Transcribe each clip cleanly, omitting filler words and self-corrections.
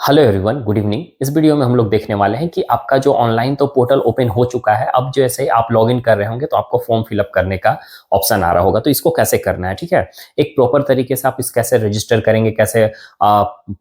Hello everyone, good evening. इस video में हम लोग देखने वाले हैं कि आपका जो ऑनलाइन तो पोर्टल ओपन हो चुका है। अब जैसे आप लॉगिन कर रहे होंगे तो आपको फॉर्म फिलअप करने का ऑप्शन आ रहा होगा। तो इसको कैसे करना है, ठीक है। एक प्रॉपर तरीके से आप इस कैसे रजिस्टर करेंगे, कैसे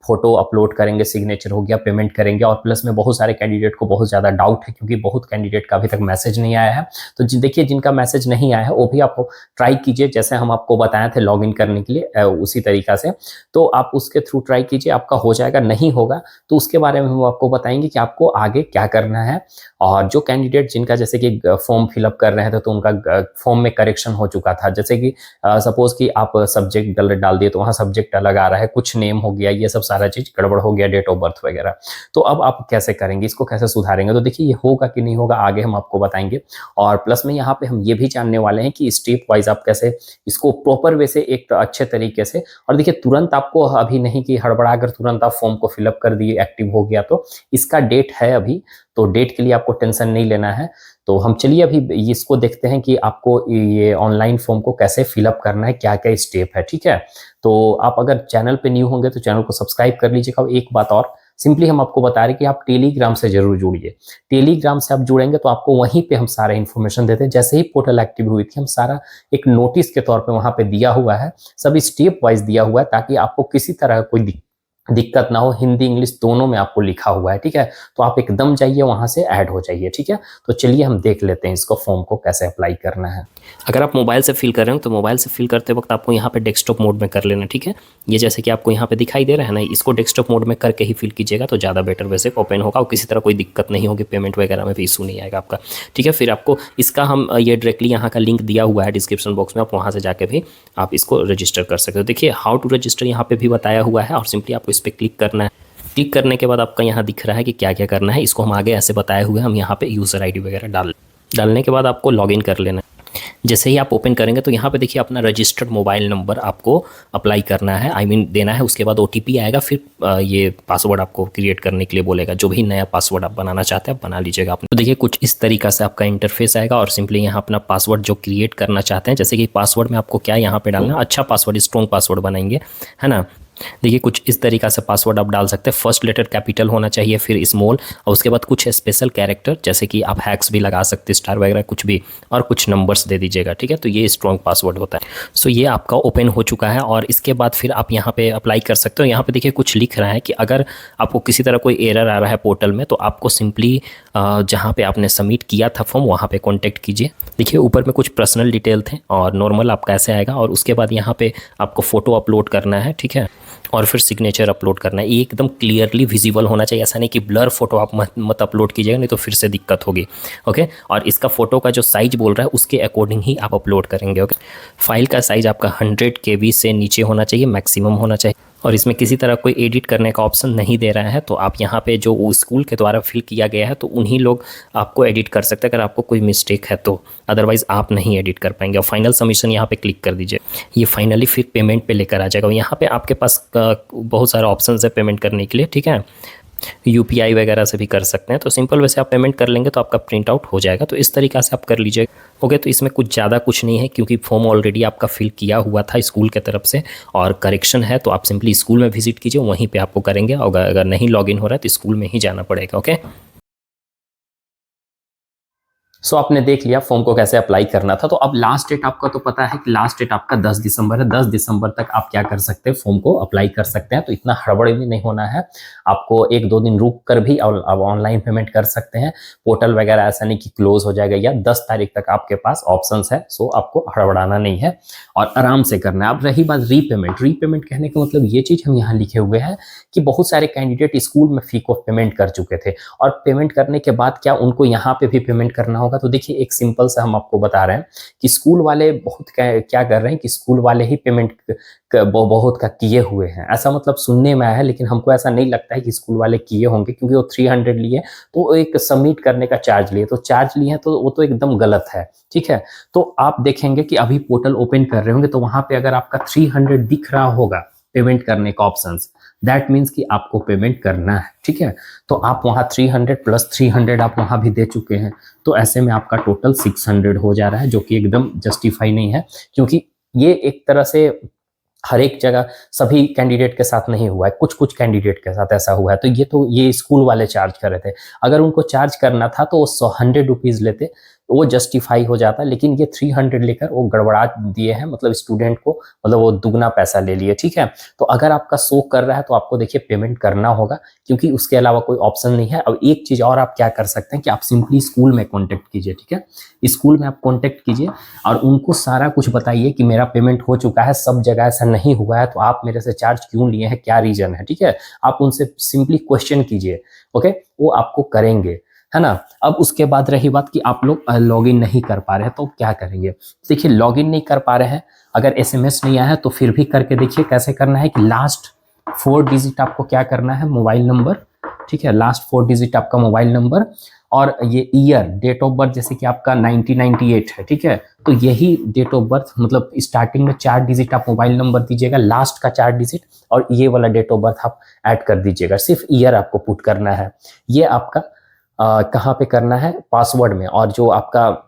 फोटो अपलोड करेंगे, सिग्नेचर हो गया, पेमेंट करेंगे। और प्लस में बहुत सारे कैंडिडेट को बहुत ज़्यादा डाउट है क्योंकि बहुत कैंडिडेट का अभी तक मैसेज नहीं आया है। तो देखिए, जिनका मैसेज नहीं आया है वो भी आपको ट्राई कीजिए, जैसे हम आपको बताए थे लॉगिन करने के लिए उसी तरीका से। तो आप उसके थ्रू ट्राई कीजिए, आपका हो जाएगा। नहीं होगा तो उसके बारे में हम आपको बताएंगे कि आपको आगे क्या करना है। और जो कैंडिडेट जिनका जैसे कि फॉर्म फिलअप कर रहे थे तो उनका फॉर्म में करेक्शन हो चुका था, जैसे कि सपोज कि आप सब्जेक्ट गलत डाल दिए तो वहाँ सब्जेक्ट अलग आ रहा है, कुछ नेम हो गया, ये सब सारा चीज गड़बड़ हो गया, डेट ऑफ बर्थ वगैरह। तो अब आप कैसे करेंगे, इसको कैसे सुधारेंगे? तो देखिए, ये होगा कि नहीं होगा आगे हम आपको बताएंगे। और प्लस में यहाँ पे हम ये भी जानने वाले हैं कि स्टेप वाइज आप कैसे इसको प्रॉपर वे से एक अच्छे तरीके से। और देखिए, तुरंत आपको अभी नहीं कि हड़बड़ा कर तुरंत आप फॉर्म को फिलअप कर दिए, एक्टिव हो गया। तो इसका डेट है अभी, तो डेट के लिए आपको टेंशन नहीं लेना है। तो हम चलिए अभी इसको देखते हैं कि आपको ये ऑनलाइन फॉर्म को कैसे फिलअप करना है, क्या क्या स्टेप है, ठीक है। तो आप अगर चैनल पे न्यू होंगे तो चैनल को सब्सक्राइब कर लीजिएगा। और एक बात और सिंपली हम आपको बता रहे हैं कि आप टेलीग्राम से जरूर जुड़िए। टेलीग्राम से आप जुड़ेंगे तो आपको वहीं पे हम सारा इन्फॉर्मेशन देते हैं। जैसे ही पोर्टल एक्टिव हुई थी हम सारा एक नोटिस के तौर पे वहां पे दिया हुआ है, सभी स्टेप वाइज दिया हुआ है, ताकि आपको किसी तरह का कोई दिक्कत ना हो। हिंदी इंग्लिश दोनों में आपको लिखा हुआ है, ठीक है। तो आप एकदम जाइए वहां से ऐड हो जाइए, ठीक है। तो चलिए हम देख लेते हैं इसको, फॉर्म को कैसे अप्लाई करना है। अगर आप मोबाइल से फिल कर रहे हो तो मोबाइल से फिल करते वक्त आपको यहाँ पे डेस्कटॉप मोड में कर लेना, ठीक है। ये जैसे कि आपको यहाँ पे दिखाई दे रहा है ना, इसको डेस्कटॉप मोड में करके ही फिल कीजिएगा तो ज़्यादा बेटर वैसे ओपन होगा और किसी तरह कोई दिक्कत नहीं होगी, पेमेंट वगैरह में भी इशू नहीं आएगा आपका, ठीक है। फिर आपको इसका हम ये डायरेक्टली यहाँ का लिंक दिया हुआ है डिस्क्रिप्शन बॉक्स में, आप वहाँ से जाके भी आप इसको रजिस्टर कर सकते हो। देखिए, हाउ टू रजिस्टर यहाँ पे भी बताया हुआ है और सिंपली आपको इस पर क्लिक करना है। क्लिक करने के बाद आपका यहाँ दिख रहा है कि क्या क्या करना है। इसको हम आगे ऐसे बताए हुए हम यहाँ पे यूज़र आईडी वगैरह डालने के बाद आपको लॉगिन कर लेना है। जैसे ही आप ओपन करेंगे तो यहाँ पे देखिए अपना रजिस्टर्ड मोबाइल नंबर आपको अप्लाई करना है, आई मीन देना है। उसके बाद ओटीपी आएगा, फिर ये पासवर्ड आपको क्रिएट करने के लिए बोलेगा। जो भी नया पासवर्ड आप बनाना चाहते हैं आप बना लीजिएगा आपने। तो देखिए, कुछ इस तरीका से आपका इंटरफेस आएगा और सिंपली यहाँ अपना पासवर्ड जो क्रिएट करना चाहते हैं, जैसे कि पासवर्ड में आपको क्या यहाँ पे डालना है, अच्छा पासवर्ड, स्ट्रॉन्ग पासवर्ड बनाएंगे, है ना। देखिए, कुछ इस तरीका से पासवर्ड आप डाल सकते हैं। फर्स्ट लेटर कैपिटल होना चाहिए, फिर स्मॉल, और उसके बाद कुछ स्पेशल कैरेक्टर, जैसे कि आप हैक्स भी लगा सकते हैं, स्टार वगैरह कुछ भी, और कुछ नंबर्स दे दीजिएगा, ठीक है। तो ये स्ट्रॉन्ग पासवर्ड होता है। सो ये आपका ओपन हो चुका है और इसके बाद फिर आप यहाँ पे अप्लाई कर सकते हो। यहाँ पे देखिए कुछ लिख रहा है कि अगर आपको किसी तरह कोई एरर आ रहा है पोर्टल में तो आपको सिंपली जहाँ पे आपने सबमिट किया था फॉर्म वहाँ पे कॉन्टैक्ट कीजिए। देखिए, ऊपर में कुछ पर्सनल डिटेल थे और नॉर्मल आपका ऐसे आएगा। और उसके बाद यहाँ पे आपको फ़ोटो अपलोड करना है, ठीक है, और फिर सिग्नेचर अपलोड करना है। ये एकदम क्लियरली विजिबल होना चाहिए, ऐसा नहीं कि ब्लर फोटो आप मत अपलोड कीजिएगा, नहीं तो फिर से दिक्कत होगी, ओके। और इसका फोटो का जो साइज बोल रहा है उसके अकॉर्डिंग ही आप अपलोड करेंगे, ओके। फाइल का साइज आपका 100 KB से नीचे होना चाहिए, मैक्सिमम होना चाहिए। और इसमें किसी तरह कोई एडिट करने का ऑप्शन नहीं दे रहा है, तो आप यहाँ पे जो स्कूल के द्वारा फिल किया गया है तो उन्हीं लोग आपको एडिट कर सकते हैं अगर आपको कोई मिस्टेक है तो, अदरवाइज आप नहीं एडिट कर पाएंगे। और फाइनल सबमिशन यहाँ पे क्लिक कर दीजिए। ये फाइनली फिर पेमेंट पे लेकर आ जाएगा। यहाँ पे आपके पास बहुत सारे ऑप्शन है पेमेंट करने के लिए, ठीक है। UPI वगैरह से भी कर सकते हैं। तो सिंपल वैसे आप पेमेंट कर लेंगे तो आपका प्रिंट आउट हो जाएगा। तो इस तरीक़ा से आप कर लीजिए, ओके। तो इसमें कुछ ज़्यादा कुछ नहीं है क्योंकि फॉर्म ऑलरेडी आपका फिल किया हुआ था स्कूल के तरफ से, और करेक्शन है तो आप सिंपली स्कूल में विजिट कीजिए, वहीं पे आपको करेंगे। और अगर नहीं लॉगिन हो रहा है तो स्कूल में ही जाना पड़ेगा, ओके। सो आपने देख लिया फॉर्म को कैसे अप्लाई करना था। तो अब लास्ट डेट आपका तो पता है कि लास्ट डेट आपका 10 दिसंबर है। 10 दिसंबर तक आप क्या कर सकते हैं, फॉर्म को अप्लाई कर सकते हैं। तो इतना हड़बड़ी भी नहीं होना है, आपको 1-2 दिन रुक कर भी अब ऑनलाइन पेमेंट कर सकते हैं। पोर्टल वगैरह ऐसा नहीं कि क्लोज हो जाएगा, या 10 तारीख तक आपके पास ऑप्शंस है। सो आपको हड़बड़ाना नहीं है और आराम से करना है। अब रही बात रीपेमेंट कहने का मतलब ये चीज हम यहाँ लिखे हुए हैं कि बहुत सारे कैंडिडेट स्कूल में फी को पेमेंट कर चुके थे और पेमेंट करने के बाद क्या उनको यहाँ पे भी पेमेंट करना होगा। तो देखिए, एक सिंपल सा हम आपको बता रहे हैं कि स्कूल वाले बहुत क्या कर रहे हैं कि स्कूल वाले ही पेमेंट बहुत का किए हुए हैं। ऐसा मतलब सुनने में आया है, लेकिन हमको ऐसा नहीं लगता है कि स्कूल वाले किए होंगे, क्योंकि वो 300 लिए तो एक सबमिट करने का चार्ज लिए, तो चार्ज लिए हैं तो वो तो एकदम गलत है, ठीक है। तो आप देखेंगे कि अभी पोर्टल ओपन कर रहे होंगे तो वहां पे अगर आपका 300 दिख रहा होगा पेमेंट करने का ऑप्शन, दैट मीन्स कि आपको पेमेंट करना है, ठीक है। तो आप वहाँ 300 + 300 आप वहाँ भी दे चुके हैं, तो ऐसे में आपका टोटल 600 हो जा रहा है, जो कि एकदम जस्टिफाई नहीं है। क्योंकि ये एक तरह से हर एक जगह सभी कैंडिडेट के साथ नहीं हुआ है, कुछ कुछ कैंडिडेट के साथ ऐसा हुआ है। तो ये स्कूल वाले चार्ज कर रहे थे। अगर उनको चार्ज करना था तो वो 100 रुपीज़ लेते, वो जस्टिफाई हो जाता, लेकिन ये 300 लेकर वो गड़बड़ा दिए हैं, मतलब स्टूडेंट को, मतलब वो दुगना पैसा ले लिए। ठीक है, तो अगर आपका शो कर रहा है तो आपको देखिए पेमेंट करना होगा, क्योंकि उसके अलावा कोई ऑप्शन नहीं है। अब एक चीज़ और आप क्या कर सकते हैं कि आप सिंपली स्कूल में कॉन्टेक्ट कीजिए। ठीक है, स्कूल में आप कॉन्टेक्ट कीजिए और उनको सारा कुछ बताइए कि मेरा पेमेंट हो चुका है, सब जगह ऐसा नहीं हुआ है, तो आप मेरे से चार्ज क्यों लिए हैं, क्या रीजन है। ठीक है, आप उनसे सिंपली क्वेश्चन कीजिए। ओके, वो आपको करेंगे, है ना। अब उसके बाद रही बात कि आप लोग लॉगिन नहीं कर पा रहे हैं तो क्या करेंगे। देखिए, लॉगिन नहीं कर पा रहे हैं, अगर एसएमएस नहीं आया है तो फिर भी करके देखिए कैसे करना है कि लास्ट 4 डिजिट आपको क्या करना है, मोबाइल नंबर। ठीक है, लास्ट 4 डिजिट आपका मोबाइल नंबर और ये ईयर, डेट ऑफ बर्थ, जैसे कि आपका 1998 है। ठीक है, तो यही डेट ऑफ बर्थ, मतलब स्टार्टिंग में 4 डिजिट आप मोबाइल नंबर दीजिएगा, लास्ट का 4 डिजिट, और ये वाला डेट ऑफ बर्थ आप ऐड कर दीजिएगा। सिर्फ ईयर आपको पुट करना है। ये आपका कहाँ पे करना है, पासवर्ड में। और जो आपका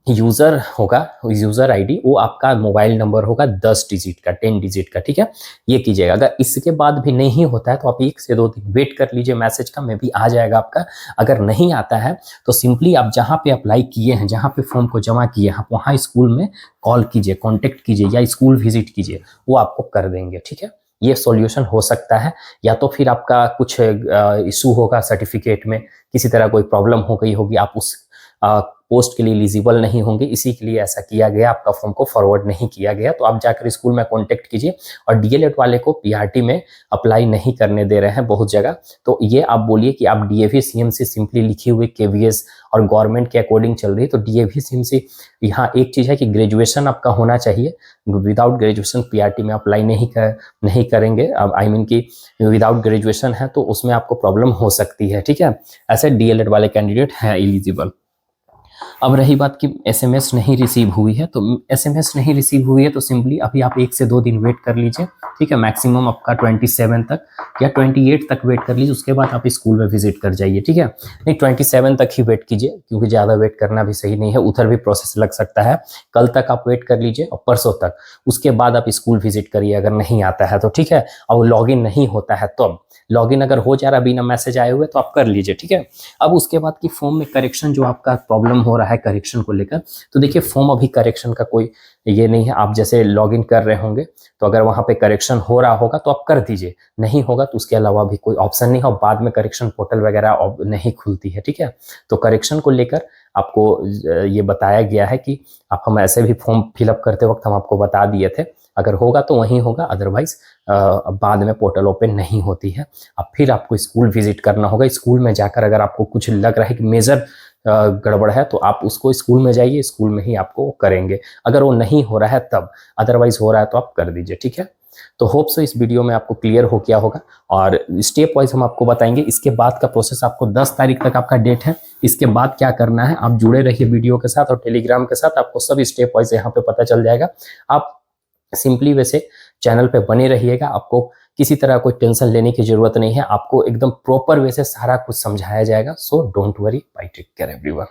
यूज़र होगा, यूज़र आईडी, वो आपका मोबाइल नंबर होगा 10 डिजिट का, 10 डिजिट का। ठीक है, ये कीजिएगा। अगर इसके बाद भी नहीं होता है तो आप 1 से 2 दिन वेट कर लीजिए, मैसेज का में भी आ जाएगा आपका। अगर नहीं आता है तो सिंपली आप जहाँ पे अप्लाई किए हैं, जहाँ पे फॉर्म को जमा किए हैं, वहाँ स्कूल में कॉल कीजिए, कॉन्टेक्ट कीजिए या स्कूल विजिट कीजिए, वो आपको कर देंगे। ठीक है, ये सॉल्यूशन हो सकता है। या तो फिर आपका कुछ इशू होगा सर्टिफिकेट में, किसी तरह कोई प्रॉब्लम हो गई होगी, आप उस पोस्ट के लिए एलिजिबल नहीं होंगे, इसी के लिए ऐसा किया गया, आपका फॉर्म को फॉरवर्ड नहीं किया गया। तो आप जाकर स्कूल में कांटेक्ट कीजिए। और डीएलएड वाले को पीआरटी में अप्लाई नहीं करने दे रहे हैं बहुत जगह, तो ये आप बोलिए कि आप डीएवी सीएमसी सिंपली लिखी हुई केवीएस और गवर्नमेंट के अकॉर्डिंग चल रही है। तो डीएवी सीएमसी, यहाँ एक चीज़ है कि ग्रेजुएशन आपका होना चाहिए। विदाउट ग्रेजुएशन पीआरटी में अप्लाई नहीं करेंगे। अब आई मीन कि विदाउट ग्रेजुएशन है तो उसमें आपको प्रॉब्लम हो सकती है। ठीक है, ऐसे डीएलएड वाले कैंडिडेट हैं एलिजिबल। अब रही बात कि एसएमएस नहीं रिसीव हुई है, तो एसएमएस नहीं रिसीव हुई है तो सिंपली अभी आप 1 से 2 दिन वेट कर लीजिए। ठीक है, मैक्सिमम आपका 27 तक या 28 तक वेट कर लीजिए, उसके बाद आप स्कूल में विजिट कर जाइए। ठीक है, नहीं 27 तक ही वेट कीजिए, क्योंकि ज़्यादा वेट करना भी सही नहीं है, उधर भी प्रोसेस लग सकता है। कल तक आप वेट कर लीजिए और परसों तक, उसके बाद आप स्कूल विजिट करिए अगर नहीं आता है तो। ठीक है, और लॉगिन नहीं होता है तो अब लॉगिन अगर हो जा रहा है बिना मैसेज आए हुए तो आप कर लीजिए। ठीक है, अब उसके बाद की फॉर्म में करेक्शन, जो आपका प्रॉब्लम हो रहा है करेक्शन को लेकर, तो देखिए फॉर्म अभी करेक्शन का कोई ये नहीं है। आप जैसे लॉगिन कर रहे होंगे तो अगर वहाँ पे करेक्शन हो रहा होगा तो आप कर दीजिए, नहीं होगा तो उसके अलावा भी कोई ऑप्शन नहीं है। और बाद में करेक्शन पोर्टल वगैरह नहीं खुलती है। ठीक है, तो करेक्शन को लेकर आपको ये बताया गया है कि आप, हम ऐसे भी फॉर्म फिलअप करते वक्त हम आपको बता दिए थे, अगर होगा तो वहीं होगा, अदरवाइज बाद में पोर्टल ओपन नहीं होती है। अब फिर आपको स्कूल विजिट करना होगा। स्कूल में जाकर अगर आपको कुछ लग रहा है कि मेजर गड़बड़ है तो आप उसको स्कूल में जाइए, स्कूल में ही आपको करेंगे। अगर वो नहीं हो रहा है तब, अदरवाइज हो रहा है तो आप कर दीजिए। ठीक है, तो होप सो इस वीडियो में आपको क्लियर हो गया होगा और स्टेप वाइज हम आपको बताएंगे। इसके बाद का प्रोसेस आपको 10 तारीख तक आपका डेट है, इसके बाद क्या करना है। आप जुड़े रहिए वीडियो के साथ और टेलीग्राम के साथ, आपको सब स्टेप वाइज यहाँ पे पता चल जाएगा। आप सिंपली वैसे चैनल पे बने रहिएगा, आपको किसी तरह कोई टेंशन लेने की जरूरत नहीं है, आपको एकदम प्रॉपर वे से सारा कुछ समझाया जाएगा। So don't worry, bye, take care everyone.